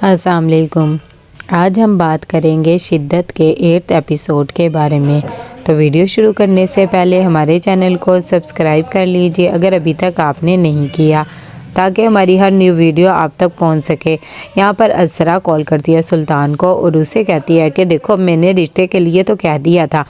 السلام علیکم۔ آج ہم بات کریں گے شدت کے 8 ایپیسوڈ کے بارے میں۔ تو ویڈیو شروع کرنے سے پہلے ہمارے چینل کو سبسکرائب کر لیجئے اگر ابھی تک آپ نے نہیں کیا، تاکہ ہماری ہر نیو ویڈیو آپ تک پہنچ سکے۔ یہاں پر اسرا کال کرتی ہے سلطان کو اور اسے کہتی ہے کہ دیکھو میں نے رشتے کے لیے تو کہہ دیا تھا،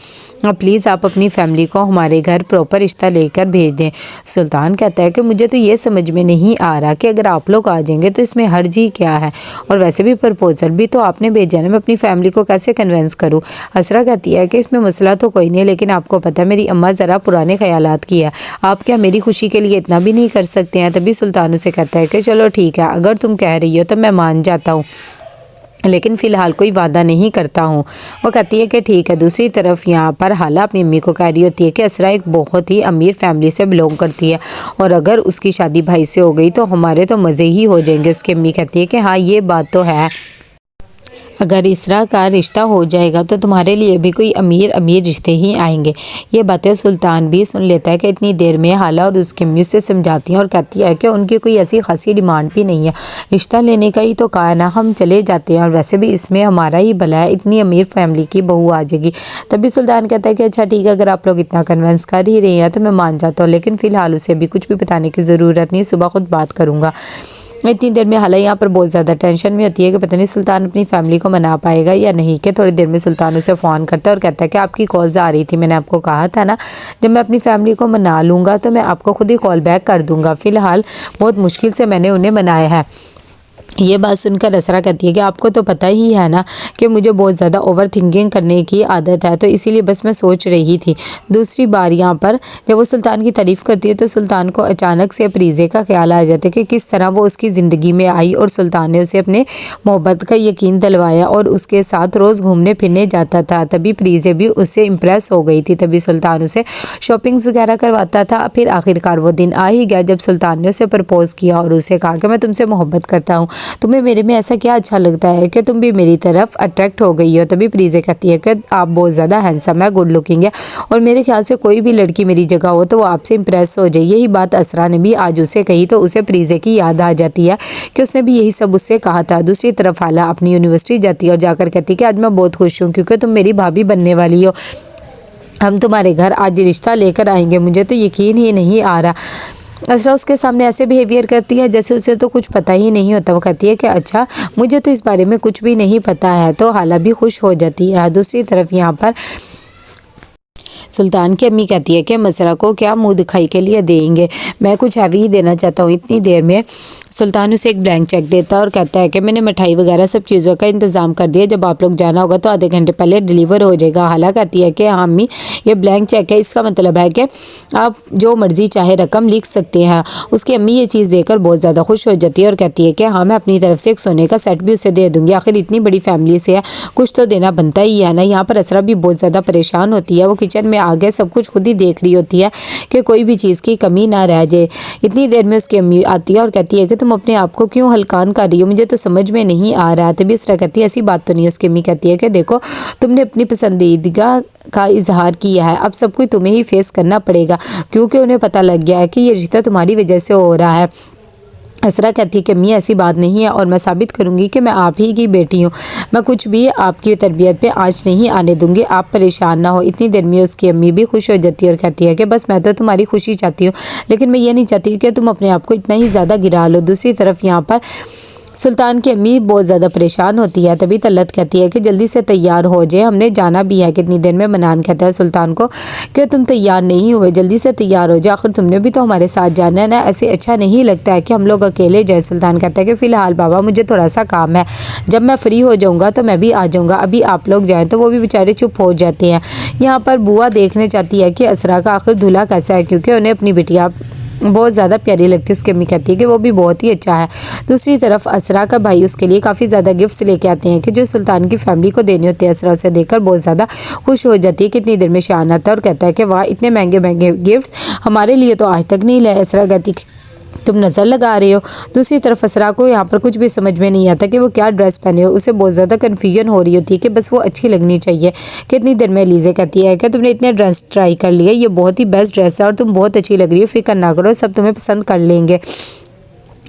پلیز آپ اپنی فیملی کو ہمارے گھر پراپر رشتہ لے کر بھیج دیں۔ سلطان کہتا ہے کہ مجھے تو یہ سمجھ میں نہیں آ رہا کہ اگر آپ لوگ آ جائیں گے تو اس میں حرج کیا ہے، اور ویسے بھی پرپوزل بھی تو آپ نے بھیجا ہے، میں اپنی فیملی کو کیسے کنونس کروں۔ اسرا کہتی ہے کہ اس میں مسئلہ تو کوئی نہیں ہے، لیکن آپ کو پتہ ہے میری اماں ذرا پرانے خیالات کی ہے، آپ کیا میری خوشی کے لیے اتنا بھی نہیں کر سکتے ہیں۔ تبھی سلطان اسے کہتا ہے کہ چلو ٹھیک ہے، اگر تم کہہ رہی ہو تو میں مان جاتا ہوں، لیکن فی الحال کوئی وعدہ نہیں کرتا ہوں۔ وہ کہتی ہے کہ ٹھیک ہے۔ دوسری طرف یہاں پر حالہ اپنی امی کو کہہ رہی ہوتی ہے کہ اسرا ایک بہت ہی امیر فیملی سے بلونگ کرتی ہے، اور اگر اس کی شادی بھائی سے ہو گئی تو ہمارے تو مزے ہی ہو جائیں گے۔ اس کی امی کہتی ہے کہ ہاں یہ بات تو ہے، اگر اسرا کا رشتہ ہو جائے گا تو تمہارے لیے بھی کوئی امیر رشتے ہی آئیں گے۔ یہ باتیں سلطان بھی سن لیتا ہے کہ اتنی دیر میں حالہ اور اس کی امی سے سمجھاتی ہیں اور کہتی ہے کہ ان کی کوئی ایسی خاصی ڈیمانڈ بھی نہیں ہے، رشتہ لینے کا ہی تو کہا ہے نا، ہم چلے جاتے ہیں، اور ویسے بھی اس میں ہمارا ہی بھلا ہے، اتنی امیر فیملی کی بہو آ جائے گی۔ تبھی سلطان کہتا ہے کہ اچھا ٹھیک ہے، اگر آپ لوگ اتنا کنونس کر ہی رہے ہیں تو میں مان جاتا ہوں، لیکن فی الحال اسے بھی کچھ بھی بتانے کی ضرورت نہیں، صبح خود بات کروں گا۔ اتنی دیر میں حالہ یہاں پر بہت زیادہ ٹینشن میں ہوتی ہے کہ پتہ نہیں سلطان اپنی فیملی کو منا پائے گا یا نہیں، کہ تھوڑی دیر میں سلطان اسے فون کرتا ہے اور کہتا ہے کہ آپ کی کالز آ رہی تھی، میں نے آپ کو کہا تھا نا جب میں اپنی فیملی کو منا لوں گا تو میں آپ کو خود ہی کال بیک کر دوں گا، فی الحال بہت مشکل سے میں نے انہیں منایا ہے۔ یہ بات سن کر اسرا کہتی ہے کہ آپ کو تو پتہ ہی ہے نا کہ مجھے بہت زیادہ اوور تھنکنگ کرنے کی عادت ہے، تو اسی لیے بس میں سوچ رہی تھی۔ دوسری بار یہاں پر جب وہ سلطان کی تعریف کرتی ہے تو سلطان کو اچانک سے پریزے کا خیال آ جاتا ہے کہ کس طرح وہ اس کی زندگی میں آئی، اور سلطان نے اسے اپنے محبت کا یقین دلوایا اور اس کے ساتھ روز گھومنے پھرنے جاتا تھا۔ تبھی پریزے بھی اس سے امپریس ہو گئی تھی، تبھی سلطان اسے شاپنگز وغیرہ کرواتا تھا۔ پھر آخرکار وہ دن آ ہی گیا جب سلطان نے اسے پرپوز کیا اور اسے کہا کہ میں تم سے محبت کرتا ہوں، تمہیں میرے میں ایسا کیا اچھا لگتا ہے کہ تم بھی میری طرف اٹریکٹ ہو گئی ہو۔ تبھی پریزے کہتی ہے کہ آپ بہت زیادہ ہینڈسم ہے، گڈ لکنگ ہے، اور میرے خیال سے کوئی بھی لڑکی میری جگہ ہو تو وہ آپ سے امپریس ہو جائے۔ یہی بات اسرا نے بھی آج اسے کہی تو اسے پریزے کی یاد آ جاتی ہے کہ اس نے بھی یہی سب اس سے کہا تھا۔ دوسری طرف حالہ اپنی یونیورسٹی جاتی ہے اور جا کر کہتی ہے کہ آج میں بہت خوش ہوں کیونکہ تم میری بھابھی بننے والی ہو، ہم تمہارے گھر آج رشتہ لے کر آئیں گے، مجھے تو یقین ہی نہیں آ رہا۔ اسرا اس کے سامنے ایسے بیہیویئر کرتی ہے جیسے اسے تو کچھ پتہ ہی نہیں ہوتا۔ وہ کہتی ہے کہ اچھا مجھے تو اس بارے میں کچھ بھی نہیں پتہ ہے، تو حالہ بھی خوش ہو جاتی ہے۔ دوسری طرف یہاں پر سلطان کی امی کہتی ہے کہ مسرا کو کیا منہ دکھائی کے لیے دیں گے، میں کچھ ہیوی ہی دینا چاہتا ہوں۔ اتنی دیر میں سلطان اسے ایک بلینک چیک دیتا ہے اور کہتا ہے کہ میں نے مٹھائی وغیرہ سب چیزوں کا انتظام کر دیا، جب آپ لوگ جانا ہوگا تو آدھے گھنٹے پہلے ڈیلیور ہو جائے گا۔ حالہ کہتی ہے کہ ہاں امی یہ بلینک چیک ہے، اس کا مطلب ہے کہ آپ جو مرضی چاہے رقم لکھ سکتے ہیں۔ اس کی امی یہ چیز دے کر بہت زیادہ خوش ہو جاتی ہے اور کہتی ہے کہ ہاں میں اپنی طرف سے ایک سونے کا سیٹ بھی اسے دے دوں گی، آخر اتنی بڑی فیملی سے ہے، کچھ تو دینا بنتا ہی ہے نا۔ یہاں پر اسرا بھی بہت زیادہ پریشان ہوتی ہے، وہ کچن میں آگے سب کچھ خود ہی دیکھ رہی ہوتی ہے کہ کوئی بھی چیز کی کمی نہ رہ جائے۔ اتنی دیر میں اس کی امی آتی ہے اور کہتی ہے کہ تم اپنے آپ کو کیوں ہلکان کر رہی ہو، مجھے تو سمجھ میں نہیں آ رہا۔ تبھی اسرا کہتی ہے ایسی بات تو نہیں ہے۔ اس کی امی کہتی ہے کہ دیکھو تم نے اپنی پسندیدگی کا اظہار کیا ہے، اب سب کچھ تمہیں ہی فیس کرنا پڑے گا، کیونکہ انہیں پتہ لگ گیا ہے کہ یہ رشتہ تمہاری وجہ سے ہو رہا ہے۔ اسرا کہتی ہے کہ امی ایسی بات نہیں ہے، اور میں ثابت کروں گی کہ میں آپ ہی کی بیٹی ہوں، میں کچھ بھی آپ کی تربیت پہ آنچ نہیں آنے دوں گی، آپ پریشان نہ ہو۔ اتنی دیر میں اس کی امی بھی خوش ہو جاتی ہے اور کہتی ہے کہ بس میں تو تمہاری خوشی چاہتی ہوں، لیکن میں یہ نہیں چاہتی کہ تم اپنے آپ کو اتنا ہی زیادہ گرا لو۔ دوسری طرف یہاں پر سلطان کی امی بہت زیادہ پریشان ہوتی ہے۔ تبھی طلعت کہتی ہے کہ جلدی سے تیار ہو جائے، ہم نے جانا بھی ہے کتنی دیر میں۔ منان کہتا ہے سلطان کو کہ تم تیار نہیں ہوئے، جلدی سے تیار ہو جائے، آخر تم نے بھی تو ہمارے ساتھ جانا ہے نا، ایسے اچھا نہیں لگتا ہے کہ ہم لوگ اکیلے جائیں۔ سلطان کہتا ہے کہ فی الحال بابا مجھے تھوڑا سا کام ہے، جب میں فری ہو جاؤں گا تو میں بھی آ جاؤں گا، ابھی آپ لوگ جائیں۔ تو وہ بھی بیچارے چپ ہو جاتے ہیں۔ یہاں پر بوا دیکھنے چاہتی ہے کہ اسرا کا آخر دھلا کیسا ہے، کیونکہ انہیں اپنی بیٹیاں بہت زیادہ پیاری لگتی ہے۔ اس کی امی کہتی ہے کہ وہ بھی بہت ہی اچھا ہے۔ دوسری طرف اسرا کا بھائی اس کے لیے کافی زیادہ گفٹس لے کے آتے ہیں کہ جو سلطان کی فیملی کو دینے ہوتے ہیں۔ اسرا اسے دیکھ کر بہت زیادہ خوش ہو جاتی ہے۔ کتنی دیر میں شان آتا ہے اور کہتا ہے کہ واہ اتنے مہنگے مہنگے گفٹس ہمارے لیے تو آج تک نہیں لائے۔ اسرا کہتی تم نظر لگا رہے ہو۔ دوسری طرف اسرا کو یہاں پر کچھ بھی سمجھ میں نہیں آتا کہ وہ کیا ڈریس پہنے ہو، اسے بہت زیادہ کنفیوژن ہو رہی ہوتی ہے کہ بس وہ اچھی لگنی چاہیے۔ کتنی دیر میں لیزے کہتی ہے کہ تم نے اتنے ڈریس ٹرائی کر لیے، یہ بہت ہی بیسٹ ڈریس ہے اور تم بہت اچھی لگ رہی ہو، فکر نہ کرو سب تمہیں پسند کر لیں گے۔